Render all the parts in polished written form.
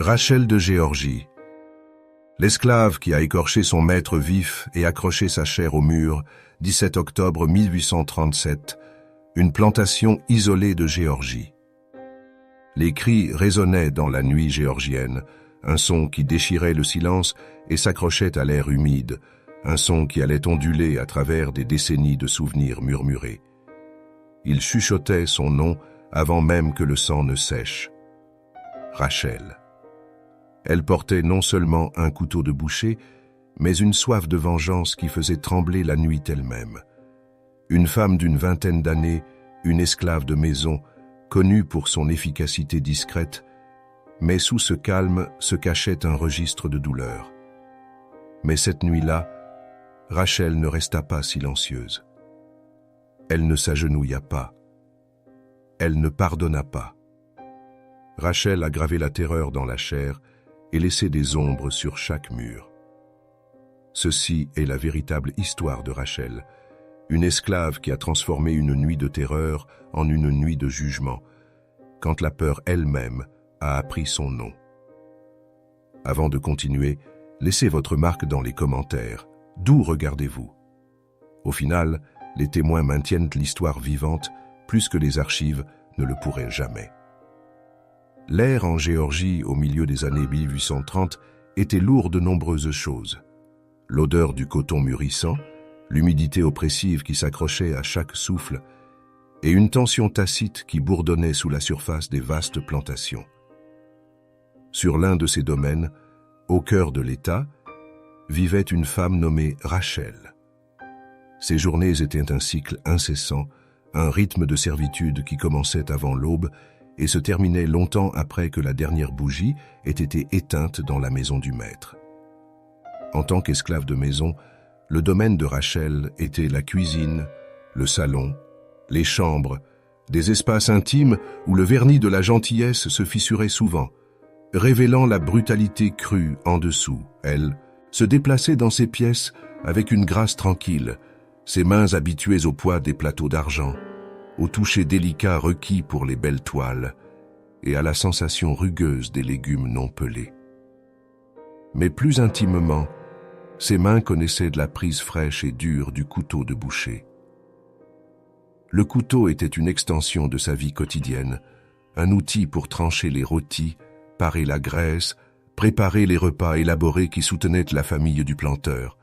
Rachel de Géorgie. L'esclave qui a écorché son maître vif et accroché sa chair au mur, 17 octobre 1837, une plantation isolée de Géorgie. Les cris résonnaient dans la nuit géorgienne, un son qui déchirait le silence et s'accrochait à l'air humide, un son qui allait onduler à travers des décennies de souvenirs murmurés. Il chuchotait son nom avant même que le sang ne sèche. Rachel. Elle portait non seulement un couteau de boucher, mais une soif de vengeance qui faisait trembler la nuit elle-même. Une femme d'une vingtaine d'années, une esclave de maison, connue pour son efficacité discrète, mais sous ce calme se cachait un registre de douleur. Mais cette nuit-là, Rachel ne resta pas silencieuse. Elle ne s'agenouilla pas. Elle ne pardonna pas. Rachel a gravé la terreur dans la chair et laissé des ombres sur chaque mur. Ceci est la véritable histoire de Rachel, une esclave qui a transformé une nuit de terreur en une nuit de jugement, quand la peur elle-même a appris son nom. Avant de continuer, laissez votre marque dans les commentaires. D'où regardez-vous? Au final, les témoins maintiennent l'histoire vivante plus que les archives ne le pourraient jamais. L'air en Géorgie au milieu des années 1830 était lourd de nombreuses choses. L'odeur du coton mûrissant, l'humidité oppressive qui s'accrochait à chaque souffle, et une tension tacite qui bourdonnait sous la surface des vastes plantations. Sur l'un de ces domaines, au cœur de l'État, vivait une femme nommée Rachel. Ses journées étaient un cycle incessant, un rythme de servitude qui commençait avant l'aube et se terminait longtemps après que la dernière bougie ait été éteinte dans la maison du maître. En tant qu'esclave de maison, le domaine de Rachel était la cuisine, le salon, les chambres, des espaces intimes où le vernis de la gentillesse se fissurait souvent, révélant la brutalité crue en dessous. Elle se déplaçait dans ces pièces avec une grâce tranquille, ses mains habituées au poids des plateaux d'argent, au toucher délicat requis pour les belles toiles et à la sensation rugueuse des légumes non pelés. Mais plus intimement, ses mains connaissaient de la prise fraîche et dure du couteau de boucher. Le couteau était une extension de sa vie quotidienne, un outil pour trancher les rôtis, parer la graisse, préparer les repas élaborés qui soutenaient la famille du planteur.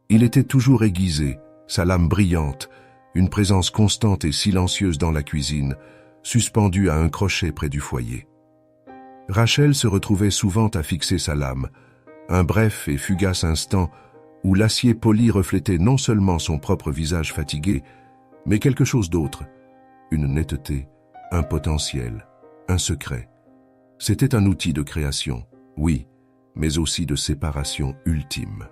Il était toujours aiguisé, sa lame brillante, une présence constante et silencieuse dans la cuisine, suspendue à un crochet près du foyer. Rachel se retrouvait souvent à fixer sa lame, un bref et fugace instant où l'acier poli reflétait non seulement son propre visage fatigué, mais quelque chose d'autre, une netteté, un potentiel, un secret. C'était un outil de création, oui, mais aussi de séparation ultime.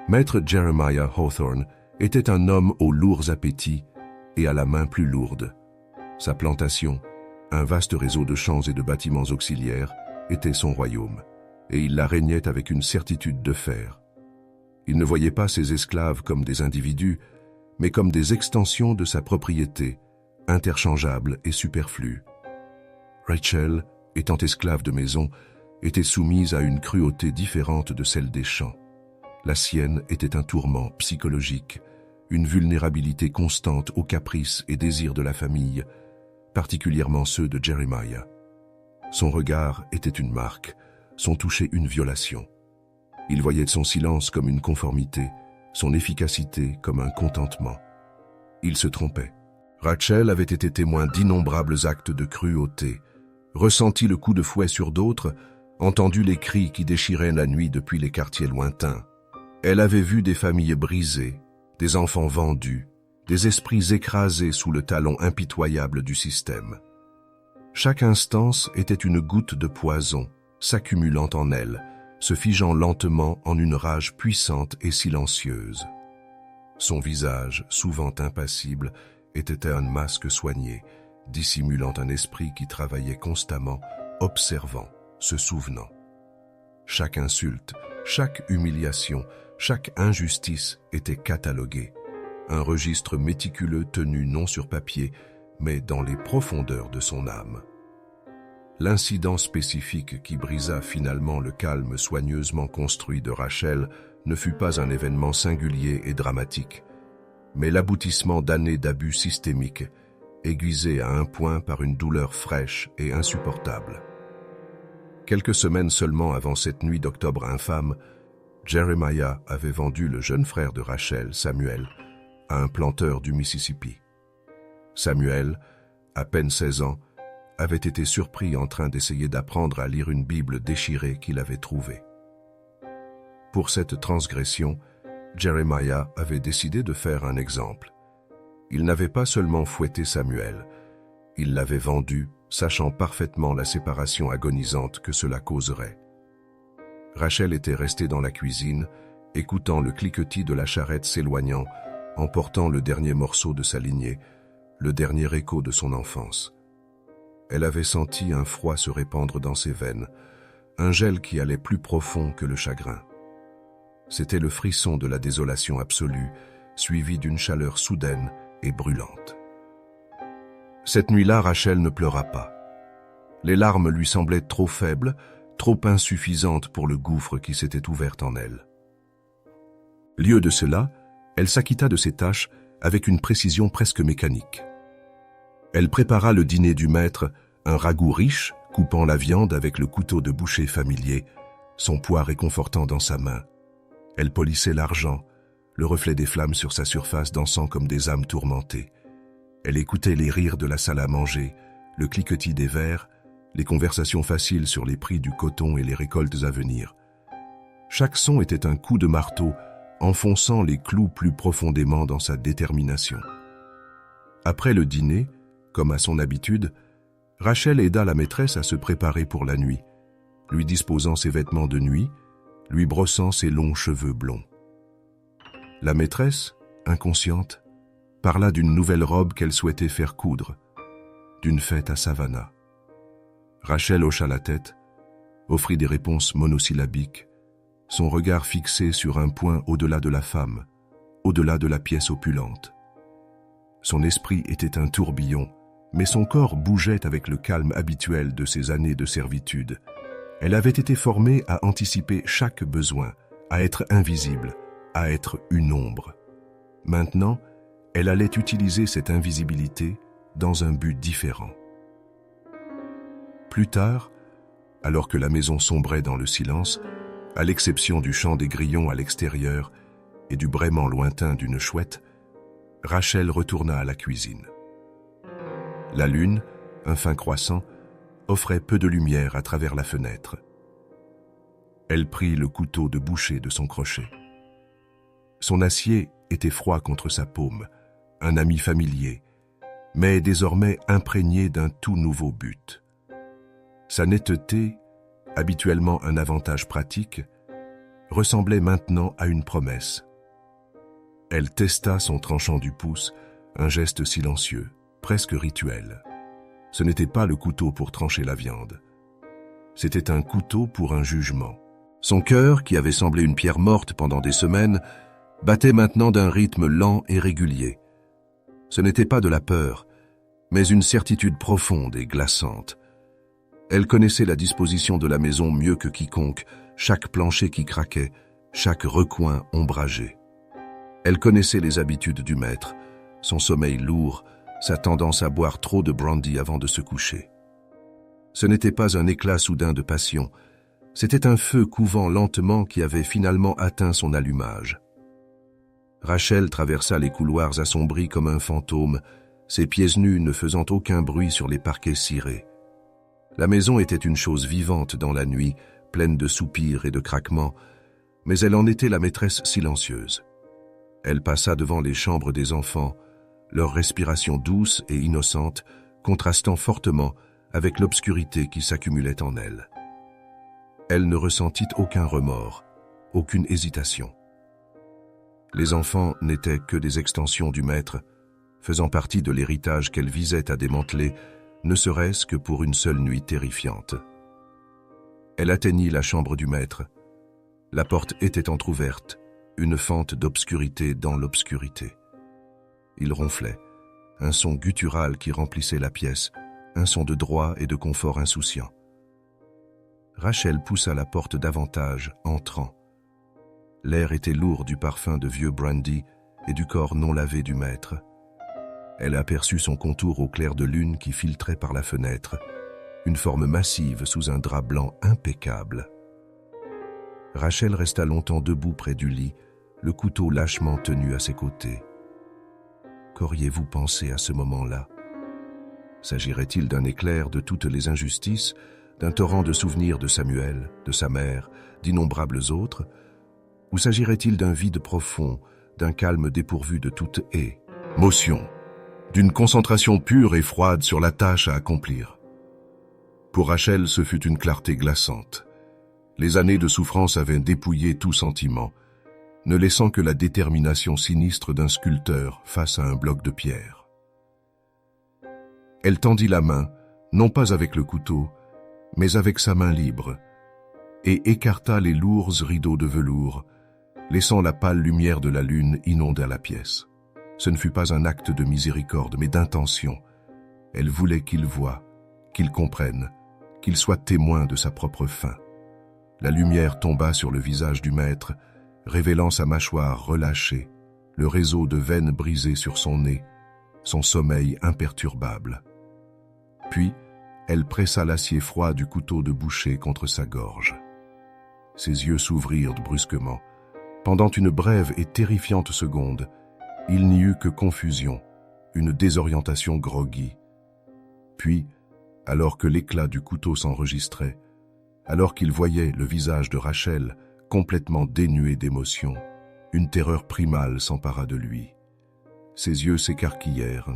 Maître Jeremiah Hawthorne était un homme aux lourds appétits et à la main plus lourde. Sa plantation, un vaste réseau de champs et de bâtiments auxiliaires, était son royaume, et il la régnait avec une certitude de fer. Il ne voyait pas ses esclaves comme des individus, mais comme des extensions de sa propriété, interchangeables et superflues. Rachel, étant esclave de maison, était soumise à une cruauté différente de celle des champs. La sienne était un tourment psychologique, une vulnérabilité constante aux caprices et désirs de la famille, particulièrement ceux de Jeremiah. Son regard était une marque, son toucher une violation. Il voyait son silence comme une conformité, son efficacité comme un contentement. Il se trompait. Rachel avait été témoin d'innombrables actes de cruauté, ressenti le coup de fouet sur d'autres, entendu les cris qui déchiraient la nuit depuis les quartiers lointains. Elle avait vu des familles brisées, des enfants vendus, des esprits écrasés sous le talon impitoyable du système. Chaque instance était une goutte de poison, s'accumulant en elle, se figeant lentement en une rage puissante et silencieuse. Son visage, souvent impassible, était un masque soigné, dissimulant un esprit qui travaillait constamment, observant, se souvenant. Chaque insulte, chaque humiliation, chaque injustice était cataloguée, un registre méticuleux tenu non sur papier, mais dans les profondeurs de son âme. L'incident spécifique qui brisa finalement le calme soigneusement construit de Rachel ne fut pas un événement singulier et dramatique, mais l'aboutissement d'années d'abus systémiques, aiguisés à un point par une douleur fraîche et insupportable. Quelques semaines seulement avant cette nuit d'octobre infâme, Jeremiah avait vendu le jeune frère de Rachel, Samuel, à un planteur du Mississippi. Samuel, à peine 16 ans, avait été surpris en train d'essayer d'apprendre à lire une Bible déchirée qu'il avait trouvée. Pour cette transgression, Jeremiah avait décidé de faire un exemple. Il n'avait pas seulement fouetté Samuel, il l'avait vendu, sachant parfaitement la séparation agonisante que cela causerait. Rachel était restée dans la cuisine, écoutant le cliquetis de la charrette s'éloignant, emportant le dernier morceau de sa lignée, le dernier écho de son enfance. Elle avait senti un froid se répandre dans ses veines, un gel qui allait plus profond que le chagrin. C'était le frisson de la désolation absolue, suivi d'une chaleur soudaine et brûlante. Cette nuit-là, Rachel ne pleura pas. Les larmes lui semblaient trop faibles, trop insuffisantes pour le gouffre qui s'était ouvert en elle. Lieu de cela, elle s'acquitta de ses tâches avec une précision presque mécanique. Elle prépara le dîner du maître, un ragoût riche, coupant la viande avec le couteau de boucher familier, son poids réconfortant dans sa main. Elle polissait l'argent, le reflet des flammes sur sa surface dansant comme des âmes tourmentées. Elle écoutait les rires de la salle à manger, le cliquetis des verres, les conversations faciles sur les prix du coton et les récoltes à venir. Chaque son était un coup de marteau, enfonçant les clous plus profondément dans sa détermination. Après le dîner, comme à son habitude, Rachel aida la maîtresse à se préparer pour la nuit, lui disposant ses vêtements de nuit, lui brossant ses longs cheveux blonds. La maîtresse, inconsciente, parla d'une nouvelle robe qu'elle souhaitait faire coudre, d'une fête à Savannah. Rachel hocha la tête, offrit des réponses monosyllabiques, son regard fixé sur un point au-delà de la femme, au-delà de la pièce opulente. Son esprit était un tourbillon, mais son corps bougeait avec le calme habituel de ses années de servitude. Elle avait été formée à anticiper chaque besoin, à être invisible, à être une ombre. Maintenant, elle allait utiliser cette invisibilité dans un but différent. Plus tard, alors que la maison sombrait dans le silence, à l'exception du chant des grillons à l'extérieur et du braiement lointain d'une chouette, Rachel retourna à la cuisine. La lune, un fin croissant, offrait peu de lumière à travers la fenêtre. Elle prit le couteau de boucher de son crochet. Son acier était froid contre sa paume, un ami familier, mais désormais imprégné d'un tout nouveau but. Sa netteté, habituellement un avantage pratique, ressemblait maintenant à une promesse. Elle testa son tranchant du pouce, un geste silencieux, presque rituel. Ce n'était pas le couteau pour trancher la viande. C'était un couteau pour un jugement. Son cœur, qui avait semblé une pierre morte pendant des semaines, battait maintenant d'un rythme lent et régulier. Ce n'était pas de la peur, mais une certitude profonde et glaçante. Elle connaissait la disposition de la maison mieux que quiconque, chaque plancher qui craquait, chaque recoin ombragé. Elle connaissait les habitudes du maître, son sommeil lourd, sa tendance à boire trop de brandy avant de se coucher. Ce n'était pas un éclat soudain de passion, c'était un feu couvant lentement qui avait finalement atteint son allumage. Rachel traversa les couloirs assombris comme un fantôme, ses pieds nus ne faisant aucun bruit sur les parquets cirés. La maison était une chose vivante dans la nuit, pleine de soupirs et de craquements, mais elle en était la maîtresse silencieuse. Elle passa devant les chambres des enfants, leur respiration douce et innocente contrastant fortement avec l'obscurité qui s'accumulait en elle. Elle ne ressentit aucun remords, aucune hésitation. Les enfants n'étaient que des extensions du maître, faisant partie de l'héritage qu'elle visait à démanteler, ne serait-ce que pour une seule nuit terrifiante. Elle atteignit la chambre du maître. La porte était entr'ouverte, une fente d'obscurité dans l'obscurité. Il ronflait, un son guttural qui remplissait la pièce, un son de droit et de confort insouciant. Rachel poussa la porte davantage, entrant. L'air était lourd du parfum de vieux brandy et du corps non lavé du maître. Elle aperçut son contour au clair de lune qui filtrait par la fenêtre, une forme massive sous un drap blanc impeccable. Rachel resta longtemps debout près du lit, le couteau lâchement tenu à ses côtés. Qu'auriez-vous pensé à ce moment-là? S'agirait-il d'un éclair de toutes les injustices, d'un torrent de souvenirs de Samuel, de sa mère, d'innombrables autres? Ou s'agirait-il d'un vide profond, d'un calme dépourvu de toute haie, motion, d'une concentration pure et froide sur la tâche à accomplir? Pour Rachel, ce fut une clarté glaçante. Les années de souffrance avaient dépouillé tout sentiment, ne laissant que la détermination sinistre d'un sculpteur face à un bloc de pierre. Elle tendit la main, non pas avec le couteau, mais avec sa main libre, et écarta les lourds rideaux de velours, laissant la pâle lumière de la lune inonder la pièce. Ce ne fut pas un acte de miséricorde, mais d'intention. Elle voulait qu'il voie, qu'il comprenne, qu'il soit témoin de sa propre fin. La lumière tomba sur le visage du maître, révélant sa mâchoire relâchée, le réseau de veines brisées sur son nez, son sommeil imperturbable. Puis, elle pressa l'acier froid du couteau de boucher contre sa gorge. Ses yeux s'ouvrirent brusquement. Pendant une brève et terrifiante seconde, il n'y eut que confusion, une désorientation groggy. Puis, alors que l'éclat du couteau s'enregistrait, alors qu'il voyait le visage de Rachel complètement dénué d'émotion, une terreur primale s'empara de lui. Ses yeux s'écarquillèrent,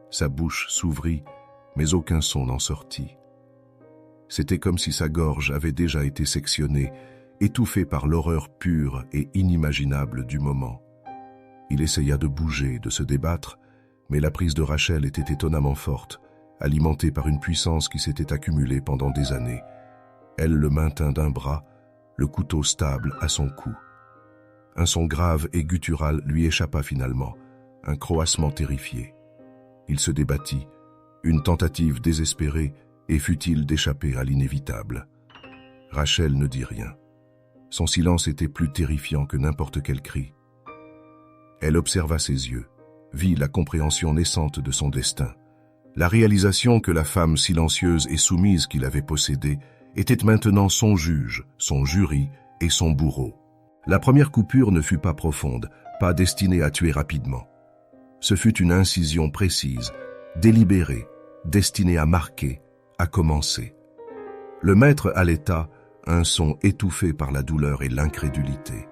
sa bouche s'ouvrit, mais aucun son n'en sortit. C'était comme si sa gorge avait déjà été sectionnée, étouffée par l'horreur pure et inimaginable du moment. Il essaya de bouger, de se débattre, mais la prise de Rachel était étonnamment forte, alimentée par une puissance qui s'était accumulée pendant des années. Elle le maintint d'un bras, le couteau stable à son cou. Un son grave et guttural lui échappa finalement, un croassement terrifié. Il se débattit, une tentative désespérée et futile d'échapper à l'inévitable. Rachel ne dit rien. Son silence était plus terrifiant que n'importe quel cri. Elle observa ses yeux, vit la compréhension naissante de son destin, la réalisation que la femme silencieuse et soumise qu'il avait possédée était maintenant son juge, son jury et son bourreau. La première coupure ne fut pas profonde, pas destinée à tuer rapidement. Ce fut une incision précise, délibérée, destinée à marquer, à commencer. Le maître allaita, un son étouffé par la douleur et l'incrédulité.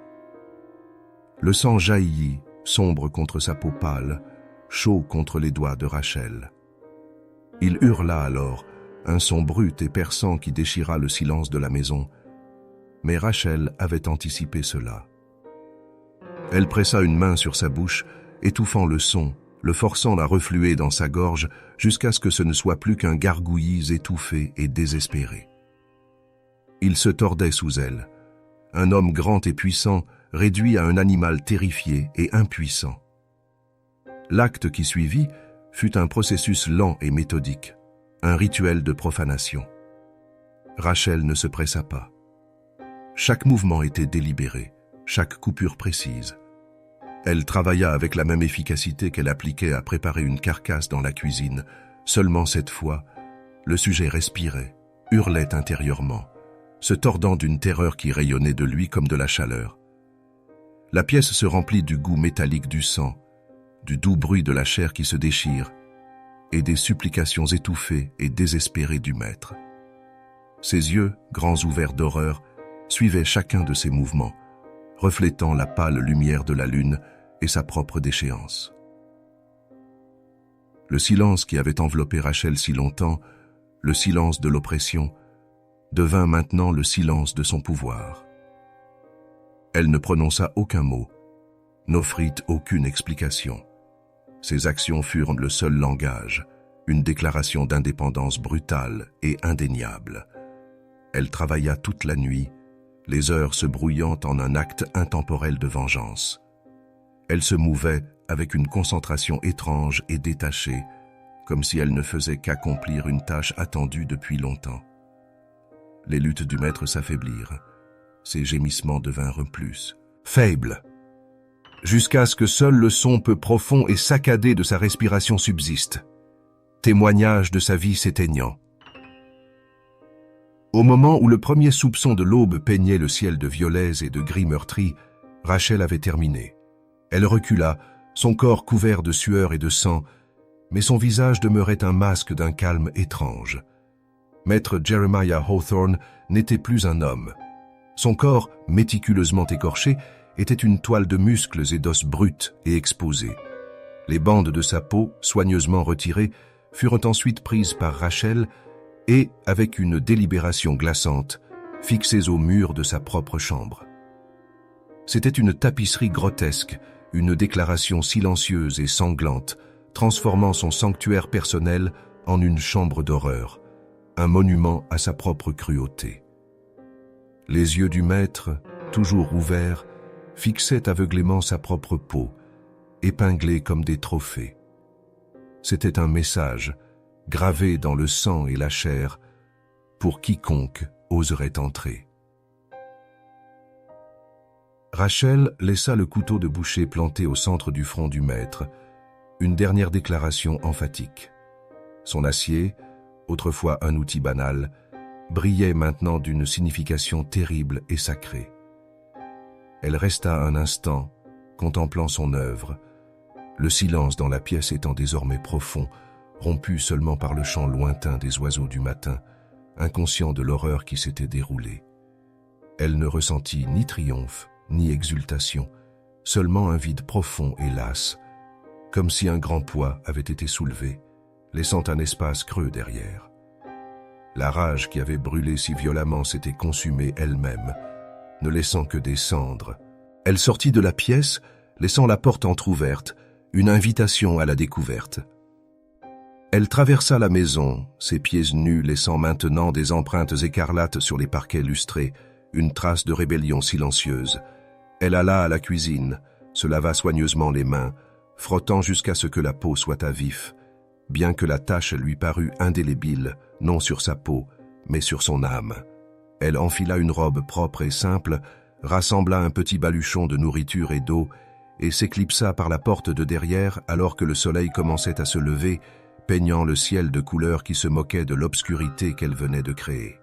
Le sang jaillit, sombre contre sa peau pâle, chaud contre les doigts de Rachel. Il hurla alors, un son brut et perçant qui déchira le silence de la maison. Mais Rachel avait anticipé cela. Elle pressa une main sur sa bouche, étouffant le son, le forçant à refluer dans sa gorge jusqu'à ce que ce ne soit plus qu'un gargouillis étouffé et désespéré. Il se tordait sous elle, un homme grand et puissant réduit à un animal terrifié et impuissant. L'acte qui suivit fut un processus lent et méthodique, un rituel de profanation. Rachel ne se pressa pas. Chaque mouvement était délibéré, chaque coupure précise. Elle travailla avec la même efficacité qu'elle appliquait à préparer une carcasse dans la cuisine. Seulement cette fois, le sujet respirait, hurlait intérieurement, se tordant d'une terreur qui rayonnait de lui comme de la chaleur. La pièce se remplit du goût métallique du sang, du doux bruit de la chair qui se déchire, et des supplications étouffées et désespérées du maître. Ses yeux, grands ouverts d'horreur, suivaient chacun de ses mouvements, reflétant la pâle lumière de la lune et sa propre déchéance. Le silence qui avait enveloppé Rachel si longtemps, le silence de l'oppression, devint maintenant le silence de son pouvoir. Elle ne prononça aucun mot, n'offrit aucune explication. Ses actions furent le seul langage, une déclaration d'indépendance brutale et indéniable. Elle travailla toute la nuit, les heures se brouillant en un acte intemporel de vengeance. Elle se mouvait avec une concentration étrange et détachée comme si elle ne faisait qu'accomplir une tâche attendue depuis longtemps. Les luttes du maître s'affaiblirent. Ses gémissements devinrent plus faibles, jusqu'à ce que seul le son peu profond et saccadé de sa respiration subsiste, témoignage de sa vie s'éteignant. Au moment où le premier soupçon de l'aube peignait le ciel de violets et de gris meurtris, Rachel avait terminé. Elle recula, son corps couvert de sueur et de sang, mais son visage demeurait un masque d'un calme étrange. Maître Jeremiah Hawthorne n'était plus un homme. Son corps, méticuleusement écorché, était une toile de muscles et d'os bruts et exposés. Les bandes de sa peau, soigneusement retirées, furent ensuite prises par Rachel et, avec une délibération glaçante, fixées au mur de sa propre chambre. C'était une tapisserie grotesque, une déclaration silencieuse et sanglante, transformant son sanctuaire personnel en une chambre d'horreur, un monument à sa propre cruauté. Les yeux du maître, toujours ouverts, fixaient aveuglément sa propre peau, épinglée comme des trophées. C'était un message, gravé dans le sang et la chair, pour quiconque oserait entrer. Rachel laissa le couteau de boucher planté au centre du front du maître, une dernière déclaration emphatique. Son acier, autrefois un outil banal, brillait maintenant d'une signification terrible et sacrée. Elle resta un instant, contemplant son œuvre, le silence dans la pièce étant désormais profond, rompu seulement par le chant lointain des oiseaux du matin, inconscient de l'horreur qui s'était déroulée. Elle ne ressentit ni triomphe, ni exultation, seulement un vide profond et las, comme si un grand poids avait été soulevé, laissant un espace creux derrière. La rage qui avait brûlé si violemment s'était consumée elle-même, ne laissant que des cendres. Elle sortit de la pièce, laissant la porte entr'ouverte, une invitation à la découverte. Elle traversa la maison, ses pieds nus laissant maintenant des empreintes écarlates sur les parquets lustrés, une trace de rébellion silencieuse. Elle alla à la cuisine, se lava soigneusement les mains, frottant jusqu'à ce que la peau soit à vif, bien que la tache lui parût indélébile, non sur sa peau, mais sur son âme. Elle enfila une robe propre et simple, rassembla un petit baluchon de nourriture et d'eau, et s'éclipsa par la porte de derrière alors que le soleil commençait à se lever, peignant le ciel de couleurs qui se moquaient de l'obscurité qu'elle venait de créer.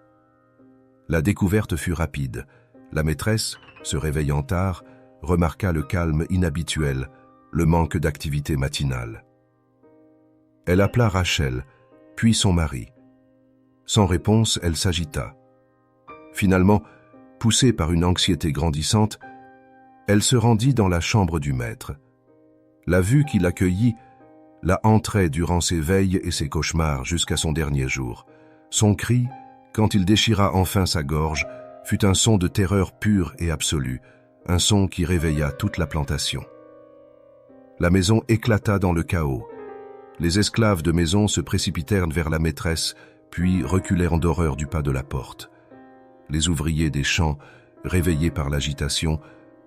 La découverte fut rapide. La maîtresse, se réveillant tard, remarqua le calme inhabituel, le manque d'activité matinale. Elle appela Rachel, puis son mari. Sans réponse, elle s'agita. Finalement, poussée par une anxiété grandissante, elle se rendit dans la chambre du maître. La vue qui l'accueillit la hantrait durant ses veilles et ses cauchemars jusqu'à son dernier jour. Son cri, quand il déchira enfin sa gorge, fut un son de terreur pure et absolue, un son qui réveilla toute la plantation. La maison éclata dans le chaos. Les esclaves de maison se précipitèrent vers la maîtresse, puis reculèrent d'horreur du pas de la porte. Les ouvriers des champs, réveillés par l'agitation,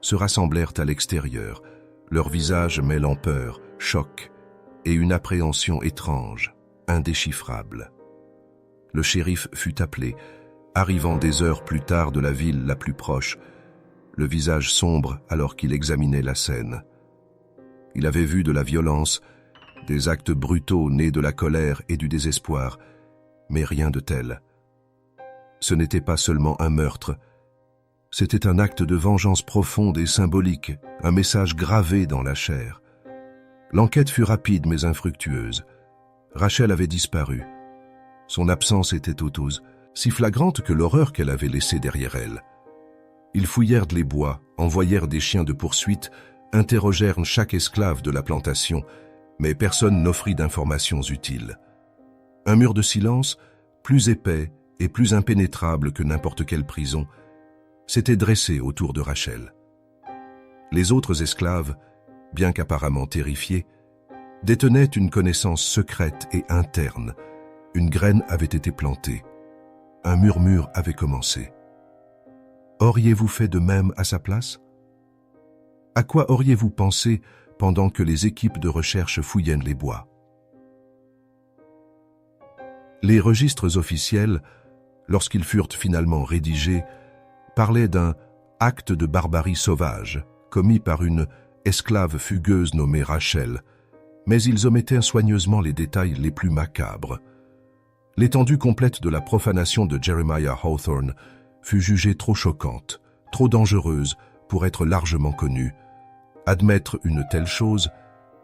se rassemblèrent à l'extérieur, leurs visages mêlant peur, choc et une appréhension étrange, indéchiffrable. Le shérif fut appelé, arrivant des heures plus tard de la ville la plus proche, le visage sombre alors qu'il examinait la scène. Il avait vu de la violence, des actes brutaux nés de la colère et du désespoir, mais rien de tel. Ce n'était pas seulement un meurtre, c'était un acte de vengeance profonde et symbolique, un message gravé dans la chair. L'enquête fut rapide mais infructueuse. Rachel avait disparu. Son absence était si flagrante que l'horreur qu'elle avait laissée derrière elle. Ils fouillèrent les bois, envoyèrent des chiens de poursuite, interrogèrent chaque esclave de la plantation, mais personne n'offrit d'informations utiles. Un mur de silence, plus épais et plus impénétrable que n'importe quelle prison, s'était dressé autour de Rachel. Les autres esclaves, bien qu'apparemment terrifiés, détenaient une connaissance secrète et interne. Une graine avait été plantée. Un murmure avait commencé. Auriez-vous fait de même à sa place? À quoi auriez-vous pensé pendant que les équipes de recherche fouillaient les bois? Les registres officiels, lorsqu'ils furent finalement rédigés, parlaient d'un « acte de barbarie sauvage » commis par une esclave fugueuse nommée Rachel, mais ils omettaient soigneusement les détails les plus macabres. L'étendue complète de la profanation de Jeremiah Hawthorne fut jugée trop choquante, trop dangereuse pour être largement connue. Admettre une telle chose,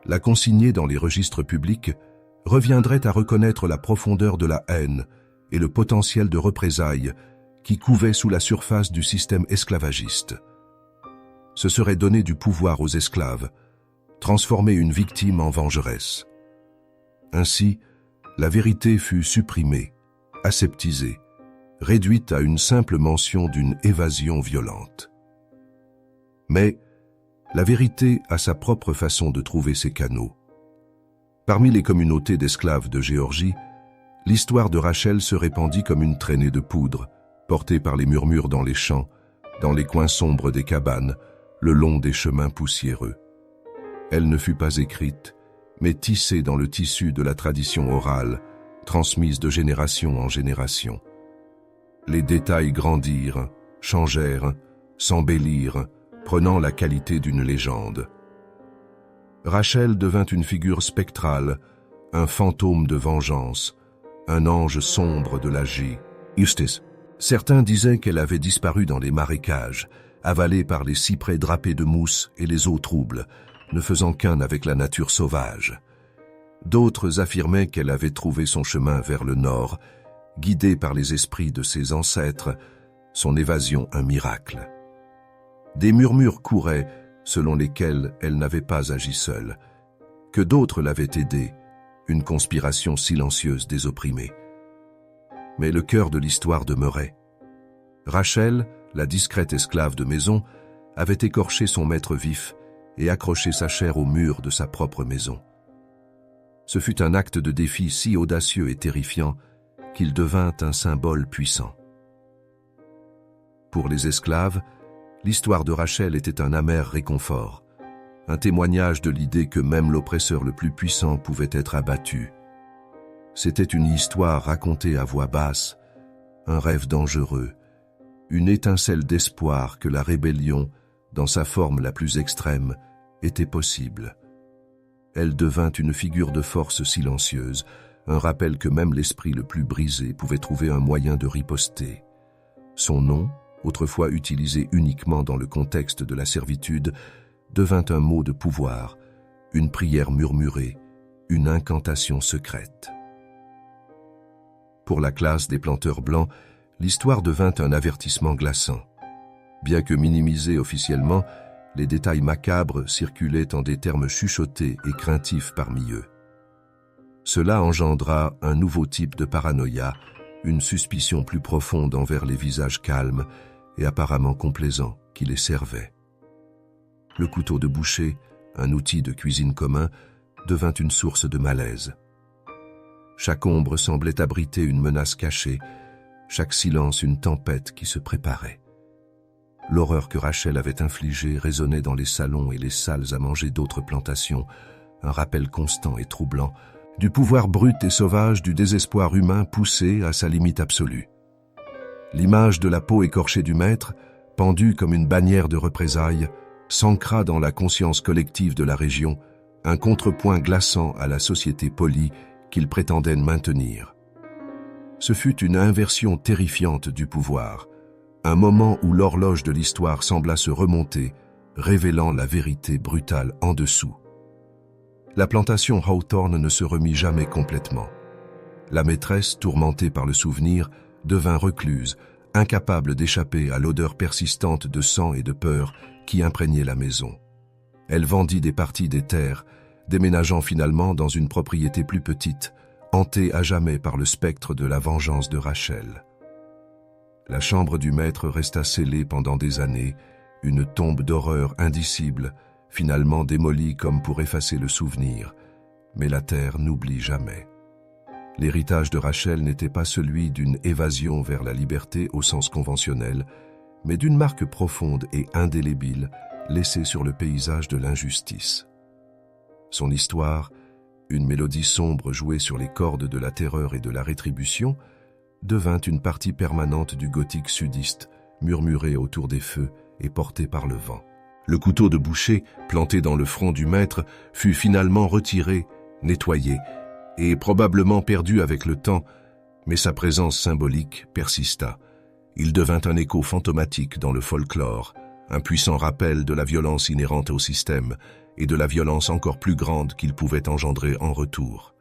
la consigner dans les registres publics, reviendrait à reconnaître la profondeur de la haine et le potentiel de représailles qui couvaient sous la surface du système esclavagiste. Ce serait donner du pouvoir aux esclaves, transformer une victime en vengeresse. Ainsi, la vérité fut supprimée, aseptisée, réduite à une simple mention d'une évasion violente. Mais la vérité a sa propre façon de trouver ses canaux. Parmi les communautés d'esclaves de Géorgie, l'histoire de Rachel se répandit comme une traînée de poudre, portée par les murmures dans les champs, dans les coins sombres des cabanes, le long des chemins poussiéreux. Elle ne fut pas écrite, mais tissée dans le tissu de la tradition orale, transmise de génération en génération. Les détails grandirent, changèrent, s'embellirent, prenant la qualité d'une légende. Rachel devint une figure spectrale, un fantôme de vengeance, un ange sombre de la justice. Certains disaient qu'elle avait disparu dans les marécages, avalée par les cyprès drapés de mousse et les eaux troubles, ne faisant qu'un avec la nature sauvage. D'autres affirmaient qu'elle avait trouvé son chemin vers le nord, guidée par les esprits de ses ancêtres, son évasion un miracle. Des murmures couraient, selon lesquels elle n'avait pas agi seule, que d'autres l'avaient aidée, une conspiration silencieuse des opprimés. Mais le cœur de l'histoire demeurait. Rachel, la discrète esclave de maison, avait écorché son maître vif et accroché sa chair au mur de sa propre maison. Ce fut un acte de défi si audacieux et terrifiant qu'il devint un symbole puissant. Pour les esclaves, l'histoire de Rachel était un amer réconfort, un témoignage de l'idée que même l'oppresseur le plus puissant pouvait être abattu. C'était une histoire racontée à voix basse, un rêve dangereux, une étincelle d'espoir que la rébellion, dans sa forme la plus extrême, était possible. Elle devint une figure de force silencieuse, un rappel que même l'esprit le plus brisé pouvait trouver un moyen de riposter. Son nom, autrefois utilisé uniquement dans le contexte de la servitude, devint un mot de pouvoir, une prière murmurée, une incantation secrète. Pour la classe des planteurs blancs, l'histoire devint un avertissement glaçant. Bien que minimisés officiellement, les détails macabres circulaient en des termes chuchotés et craintifs parmi eux. Cela engendra un nouveau type de paranoïa, une suspicion plus profonde envers les visages calmes et apparemment complaisants qui les servaient. Le couteau de boucher, un outil de cuisine commun, devint une source de malaise. Chaque ombre semblait abriter une menace cachée, chaque silence une tempête qui se préparait. L'horreur que Rachel avait infligée résonnait dans les salons et les salles à manger d'autres plantations, un rappel constant et troublant du pouvoir brut et sauvage du désespoir humain poussé à sa limite absolue. L'image de la peau écorchée du maître, pendue comme une bannière de représailles, s'ancra dans la conscience collective de la région, un contrepoint glaçant à la société polie qu'il prétendait maintenir. Ce fut une inversion terrifiante du pouvoir, un moment où l'horloge de l'histoire sembla se remonter, révélant la vérité brutale en dessous. La plantation Hawthorne ne se remit jamais complètement. La maîtresse, tourmentée par le souvenir, devint recluse, incapable d'échapper à l'odeur persistante de sang et de peur qui imprégnait la maison. Elle vendit des parties des terres, déménageant finalement dans une propriété plus petite, hantée à jamais par le spectre de la vengeance de Rachel. La chambre du maître resta scellée pendant des années, une tombe d'horreur indicible, finalement démolie comme pour effacer le souvenir, mais la terre n'oublie jamais. L'héritage de Rachel n'était pas celui d'une évasion vers la liberté au sens conventionnel, mais d'une marque profonde et indélébile laissée sur le paysage de l'injustice. Son histoire une mélodie sombre jouée sur les cordes de la terreur et de la rétribution, devint une partie permanente du gothique sudiste, murmurée autour des feux et portée par le vent. Le couteau de boucher, planté dans le front du maître, fut finalement retiré, nettoyé, et probablement perdu avec le temps, mais sa présence symbolique persista. Il devint un écho fantomatique dans le folklore, un puissant rappel de la violence inhérente au système et de la violence encore plus grande qu'il pouvait engendrer en retour.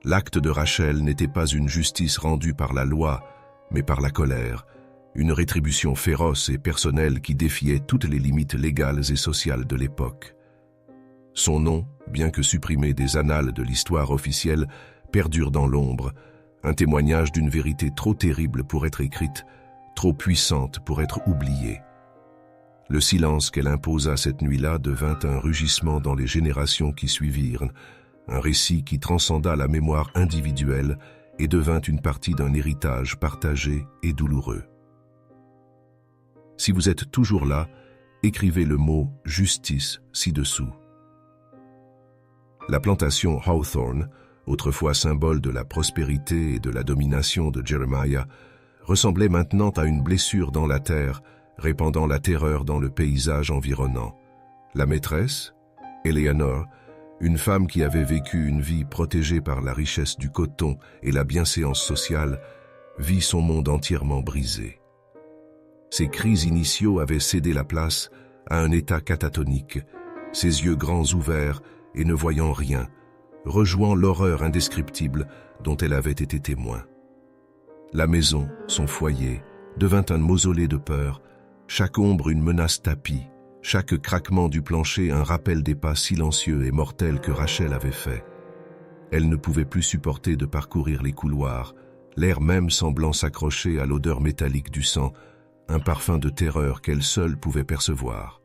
L'acte de Rachel n'était pas une justice rendue par la loi, mais par la colère, une rétribution féroce et personnelle qui défiait toutes les limites légales et sociales de l'époque. Son nom, bien que supprimé des annales de l'histoire officielle, perdure dans l'ombre, un témoignage d'une vérité trop terrible pour être écrite, trop puissante pour être oubliée. Le silence qu'elle imposa cette nuit-là devint un rugissement dans les générations qui suivirent, un récit qui transcenda la mémoire individuelle et devint une partie d'un héritage partagé et douloureux. Si vous êtes toujours là, écrivez le mot « justice » ci-dessous. La plantation Hawthorne, autrefois symbole de la prospérité et de la domination de Jeremiah, ressemblait maintenant à une blessure dans la terre, répandant la terreur dans le paysage environnant. La maîtresse, Eleanor, une femme qui avait vécu une vie protégée par la richesse du coton et la bienséance sociale, vit son monde entièrement brisé. Ses cris initiaux avaient cédé la place à un état catatonique, ses yeux grands ouverts et ne voyant rien, rejouant l'horreur indescriptible dont elle avait été témoin. La maison, son foyer, devint un mausolée de peur, chaque ombre une menace tapie, chaque craquement du plancher un rappel des pas silencieux et mortels que Rachel avait faits. Elle ne pouvait plus supporter de parcourir les couloirs, l'air même semblant s'accrocher à l'odeur métallique du sang, un parfum de terreur qu'elle seule pouvait percevoir.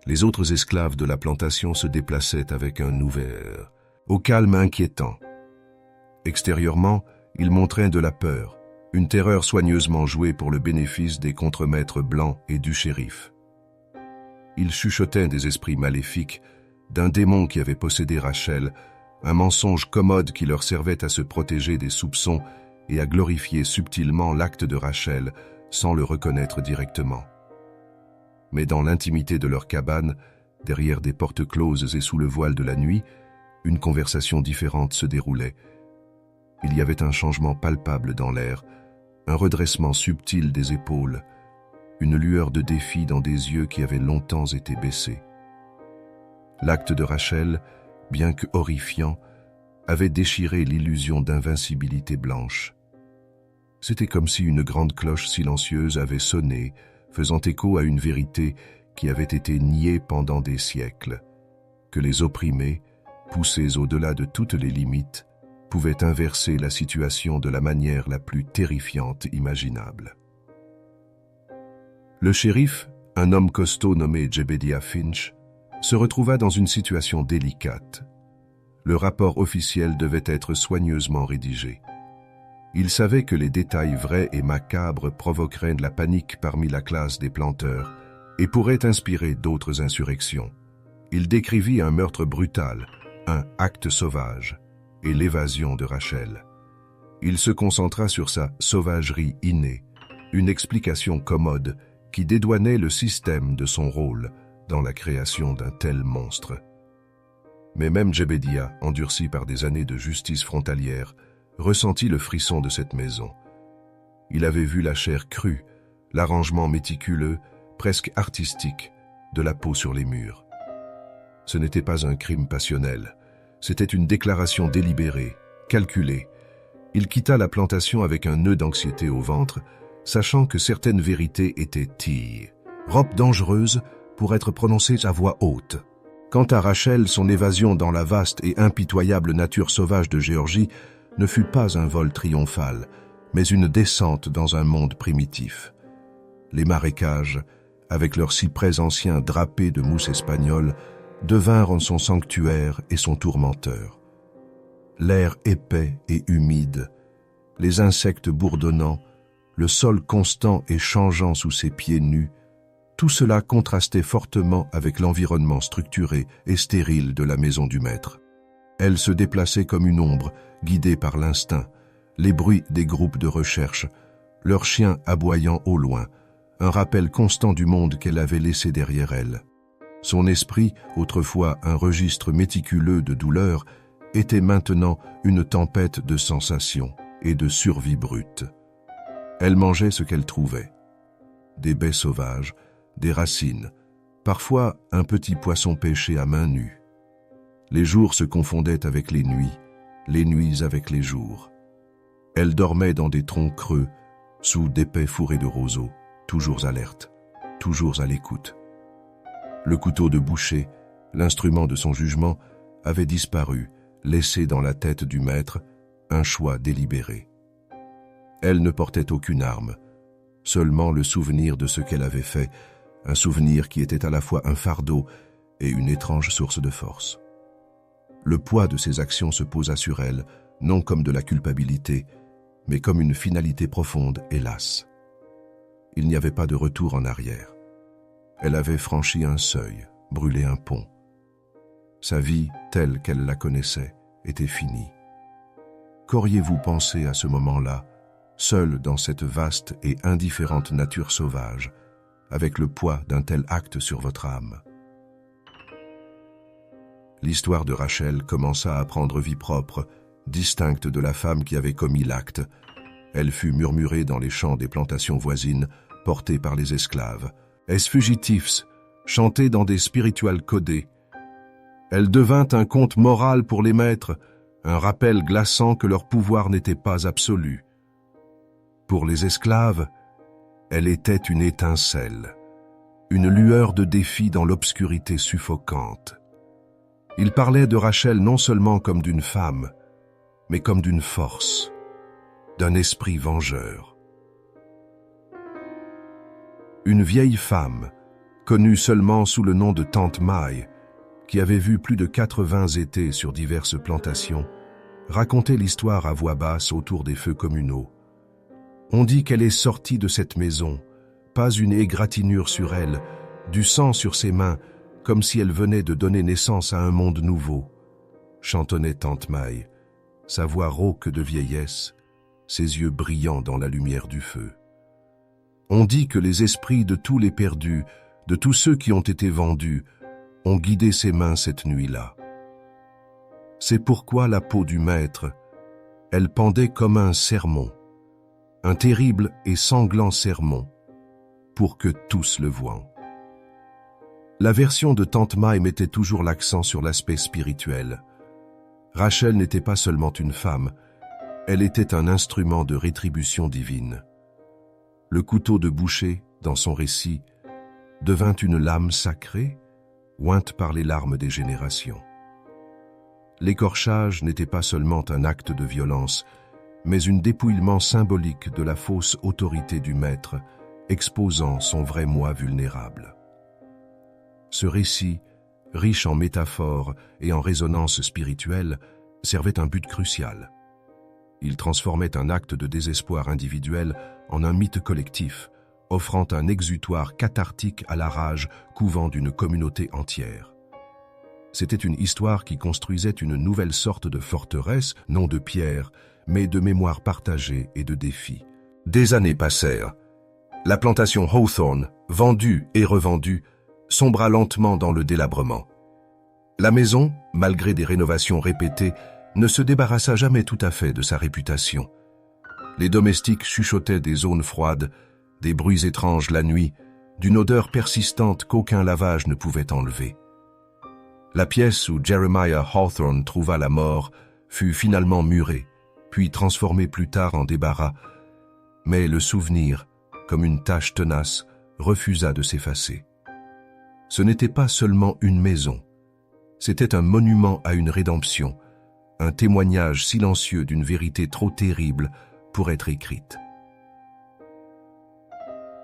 Les autres esclaves de la plantation se déplaçaient avec un nouvel, au calme inquiétant. Extérieurement, ils montraient de la peur, une terreur soigneusement jouée pour le bénéfice des contremaîtres blancs et du shérif. Ils chuchotaient des esprits maléfiques, d'un démon qui avait possédé Rachel, un mensonge commode qui leur servait à se protéger des soupçons et à glorifier subtilement l'acte de Rachel, sans le reconnaître directement. Mais dans l'intimité de leur cabane, derrière des portes closes et sous le voile de la nuit, une conversation différente se déroulait. Il y avait un changement palpable dans l'air, un redressement subtil des épaules, une lueur de défi dans des yeux qui avaient longtemps été baissés. L'acte de Rachel, bien que horrifiant, avait déchiré l'illusion d'invincibilité blanche. C'était comme si une grande cloche silencieuse avait sonné, faisant écho à une vérité qui avait été niée pendant des siècles, que les opprimés, poussés au-delà de toutes les limites, pouvaient inverser la situation de la manière la plus terrifiante imaginable. Le shérif, un homme costaud nommé Jebediah Finch, se retrouva dans une situation délicate. Le rapport officiel devait être soigneusement rédigé. Il savait que les détails vrais et macabres provoqueraient de la panique parmi la classe des planteurs et pourraient inspirer d'autres insurrections. Il décrivit un meurtre brutal, un acte sauvage, et l'évasion de Rachel. Il se concentra sur sa sauvagerie innée, une explication commode qui dédouanait le système de son rôle dans la création d'un tel monstre. Mais même Jebediah, endurci par des années de justice frontalière, ressentit le frisson de cette maison. Il avait vu la chair crue, l'arrangement méticuleux, presque artistique, de la peau sur les murs. Ce n'était pas un crime passionnel, c'était une déclaration délibérée, calculée. Il quitta la plantation avec un nœud d'anxiété au ventre, sachant que certaines vérités étaient robe dangereuse pour être prononcées à voix haute. Quant à Rachel, son évasion dans la vaste et impitoyable nature sauvage de Géorgie ne fut pas un vol triomphal, mais une descente dans un monde primitif. Les marécages, avec leurs cyprès anciens drapés de mousse espagnole, devinrent son sanctuaire et son tourmenteur. L'air épais et humide, les insectes bourdonnants, le sol constant et changeant sous ses pieds nus, tout cela contrastait fortement avec l'environnement structuré et stérile de la maison du maître. Elle se déplaçait comme une ombre, guidée par l'instinct, les bruits des groupes de recherche, leurs chiens aboyant au loin, un rappel constant du monde qu'elle avait laissé derrière elle. Son esprit, autrefois un registre méticuleux de douleurs, était maintenant une tempête de sensations et de survie brute. Elle mangeait ce qu'elle trouvait. Des baies sauvages, des racines, parfois un petit poisson pêché à main nue. Les jours se confondaient avec les nuits avec les jours. Elle dormait dans des troncs creux, sous d'épais fourrés de roseaux, toujours alerte, toujours à l'écoute. Le couteau de boucher, l'instrument de son jugement, avait disparu, laissé dans la tête du maître un choix délibéré. Elle ne portait aucune arme, seulement le souvenir de ce qu'elle avait fait, un souvenir qui était à la fois un fardeau et une étrange source de force. Le poids de ses actions se posa sur elle, non comme de la culpabilité, mais comme une finalité profonde, hélas. Il n'y avait pas de retour en arrière. Elle avait franchi un seuil, brûlé un pont. Sa vie, telle qu'elle la connaissait, était finie. Qu'auriez-vous pensé à ce moment-là, seul dans cette vaste et indifférente nature sauvage, avec le poids d'un tel acte sur votre âme? L'histoire de Rachel commença à prendre vie propre, distincte de la femme qui avait commis l'acte. Elle fut murmurée dans les champs des plantations voisines, portée par les esclaves. Es fugitifs, chantée dans des spirituals codés. Elle devint un conte moral pour les maîtres, un rappel glaçant que leur pouvoir n'était pas absolu. Pour les esclaves, elle était une étincelle, une lueur de défi dans l'obscurité suffocante. Ils parlaient de Rachel non seulement comme d'une femme, mais comme d'une force, d'un esprit vengeur. Une vieille femme, connue seulement sous le nom de Tante Maille, qui avait vu plus de 80 étés sur diverses plantations, racontait l'histoire à voix basse autour des feux communaux. On dit qu'elle est sortie de cette maison, pas une égratignure sur elle, du sang sur ses mains, comme si elle venait de donner naissance à un monde nouveau. Chantonnait Tante Maille, sa voix rauque de vieillesse, ses yeux brillants dans la lumière du feu. On dit que les esprits de tous les perdus, de tous ceux qui ont été vendus, ont guidé ses mains cette nuit-là. C'est pourquoi la peau du maître, elle pendait comme un sermon, un terrible et sanglant sermon, pour que tous le voient. La version de Tante Maille mettait toujours l'accent sur l'aspect spirituel. Rachel n'était pas seulement une femme, elle était un instrument de rétribution divine. Le couteau de boucher, dans son récit, devint une lame sacrée, ointe par les larmes des générations. L'écorchage n'était pas seulement un acte de violence, mais un dépouillement symbolique de la fausse autorité du maître, exposant son vrai moi vulnérable. Ce récit, riche en métaphores et en résonances spirituelles, servait un but crucial. Il transformait un acte de désespoir individuel en un mythe collectif, offrant un exutoire cathartique à la rage couvant d'une communauté entière. C'était une histoire qui construisait une nouvelle sorte de forteresse, non de pierre, mais de mémoire partagée et de défi. Des années passèrent. La plantation Hawthorne, vendue et revendue, sombra lentement dans le délabrement. La maison, malgré des rénovations répétées, ne se débarrassa jamais tout à fait de sa réputation. Les domestiques chuchotaient des zones froides, des bruits étranges la nuit, d'une odeur persistante qu'aucun lavage ne pouvait enlever. La pièce où Jeremiah Hawthorne trouva la mort fut finalement murée, puis transformée plus tard en débarras, mais le souvenir, comme une tache tenace, refusa de s'effacer. Ce n'était pas seulement une maison, c'était un monument à une rédemption, un témoignage silencieux d'une vérité trop terrible pour être écrite.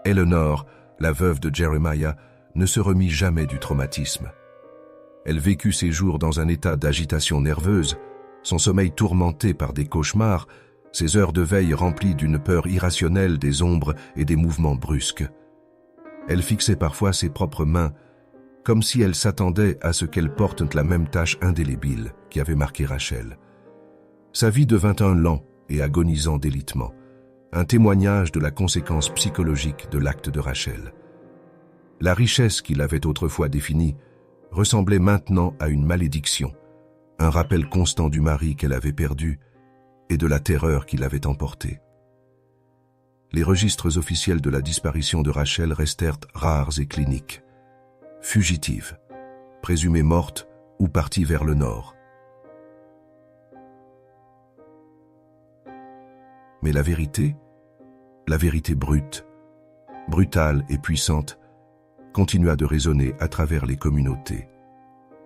Eleanor, la veuve de Jeremiah, ne se remit jamais du traumatisme. Elle vécut ses jours dans un état d'agitation nerveuse, son sommeil tourmenté par des cauchemars, ses heures de veille remplies d'une peur irrationnelle des ombres et des mouvements brusques. Elle fixait parfois ses propres mains, comme si elle s'attendait à ce qu'elles portent la même tache indélébile qui avait marqué Rachel. Sa vie devint un lent et agonisant délitement, un témoignage de la conséquence psychologique de l'acte de Rachel. La richesse qui l'avait autrefois définie ressemblait maintenant à une malédiction, un rappel constant du mari qu'elle avait perdu et de la terreur qui l'avait emporté. Les registres officiels de la disparition de Rachel restèrent rares et cliniques. Fugitive, présumée morte ou partie vers le nord. Mais la vérité brute, brutale et puissante, continua de résonner à travers les communautés.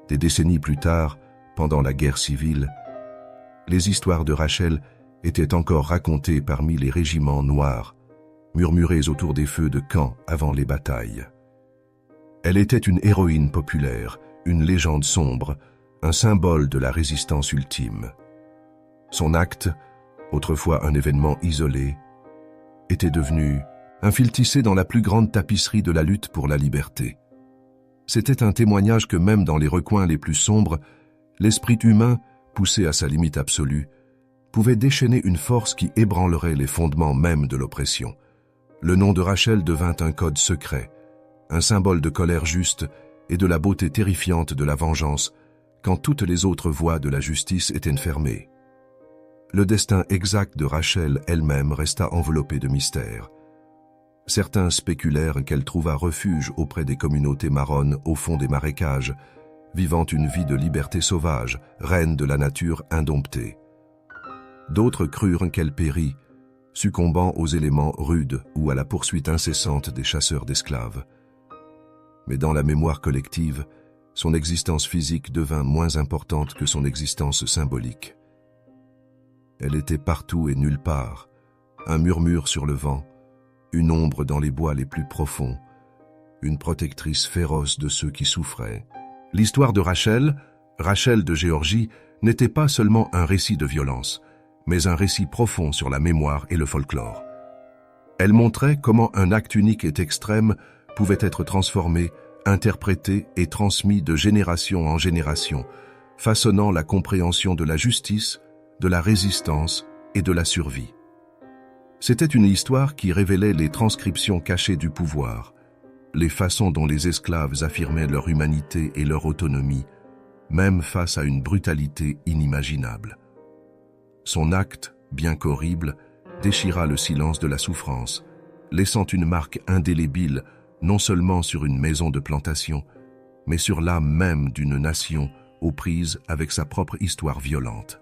Des décennies plus tard, pendant la guerre civile, les histoires de Rachel étaient encore racontées parmi les régiments noirs, murmurées autour des feux de camp avant les batailles. Elle était une héroïne populaire, une légende sombre, un symbole de la résistance ultime. Son acte, autrefois un événement isolé, était devenu un fil tissé dans la plus grande tapisserie de la lutte pour la liberté. C'était un témoignage que même dans les recoins les plus sombres, l'esprit humain, poussé à sa limite absolue, pouvait déchaîner une force qui ébranlerait les fondements mêmes de l'oppression. Le nom de Rachel devint un code secret, un symbole de colère juste et de la beauté terrifiante de la vengeance, quand toutes les autres voies de la justice étaient fermées. Le destin exact de Rachel elle-même resta enveloppé de mystère. Certains spéculèrent qu'elle trouva refuge auprès des communautés marronnes au fond des marécages, vivant une vie de liberté sauvage, reine de la nature indomptée. D'autres crurent qu'elle périt, succombant aux éléments rudes ou à la poursuite incessante des chasseurs d'esclaves. Mais dans la mémoire collective, son existence physique devint moins importante que son existence symbolique. Elle était partout et nulle part, un murmure sur le vent, une ombre dans les bois les plus profonds, une protectrice féroce de ceux qui souffraient. L'histoire de Rachel, Rachel de Géorgie, n'était pas seulement un récit de violence, mais un récit profond sur la mémoire et le folklore. Elle montrait comment un acte unique et extrême pouvait être transformé, interprété et transmis de génération en génération, façonnant la compréhension de la justice, de la résistance et de la survie. C'était une histoire qui révélait les transcriptions cachées du pouvoir, les façons dont les esclaves affirmaient leur humanité et leur autonomie, même face à une brutalité inimaginable. Son acte, bien qu'horrible, déchira le silence de la souffrance, laissant une marque indélébile non seulement sur une maison de plantation, mais sur l'âme même d'une nation aux prises avec sa propre histoire violente.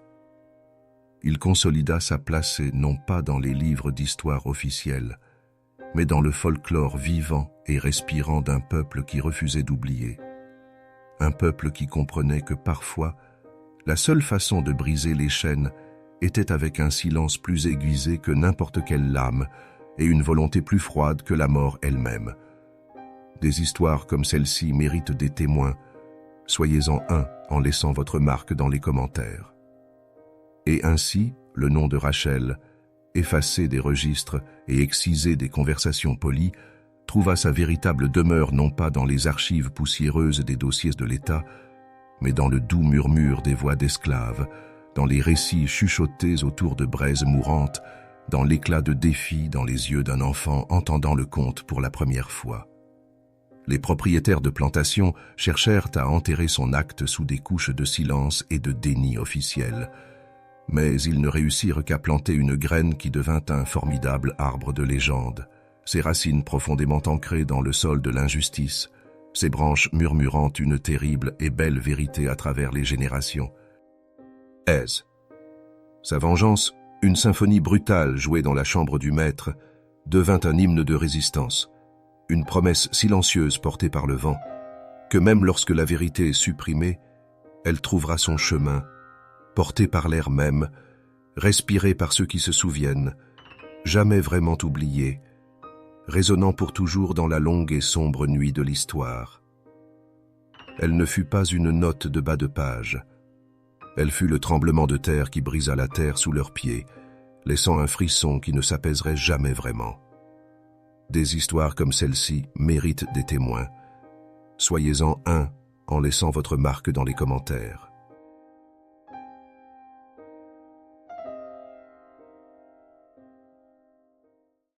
Il consolida sa place non pas dans les livres d'histoire officiels, mais dans le folklore vivant et respirant d'un peuple qui refusait d'oublier. Un peuple qui comprenait que parfois, la seule façon de briser les chaînes était avec un silence plus aiguisé que n'importe quelle lame et une volonté plus froide que la mort elle-même. Des histoires comme celle-ci méritent des témoins. Soyez-en un en laissant votre marque dans les commentaires. Et ainsi, le nom de Rachel, effacé des registres et excisé des conversations polies, trouva sa véritable demeure non pas dans les archives poussiéreuses des dossiers de l'État, mais dans le doux murmure des voix d'esclaves, dans les récits chuchotés autour de braises mourantes, dans l'éclat de défi dans les yeux d'un enfant entendant le conte pour la première fois. Les propriétaires de plantations cherchèrent à enterrer son acte sous des couches de silence et de déni officiel, mais ils ne réussirent qu'à planter une graine qui devint un formidable arbre de légende, ses racines profondément ancrées dans le sol de l'injustice, ses branches murmurant une terrible et belle vérité à travers les générations. Sa vengeance, une symphonie brutale jouée dans la chambre du maître, devint un hymne de résistance, une promesse silencieuse portée par le vent, que même lorsque la vérité est supprimée, elle trouvera son chemin, portée par l'air même, respirée par ceux qui se souviennent, jamais vraiment oubliée, résonnant pour toujours dans la longue et sombre nuit de l'histoire. Elle ne fut pas une note de bas de page. Elle fut le tremblement de terre qui brisa la terre sous leurs pieds, laissant un frisson qui ne s'apaiserait jamais vraiment. Des histoires comme celle-ci méritent des témoins. Soyez-en un en laissant votre marque dans les commentaires.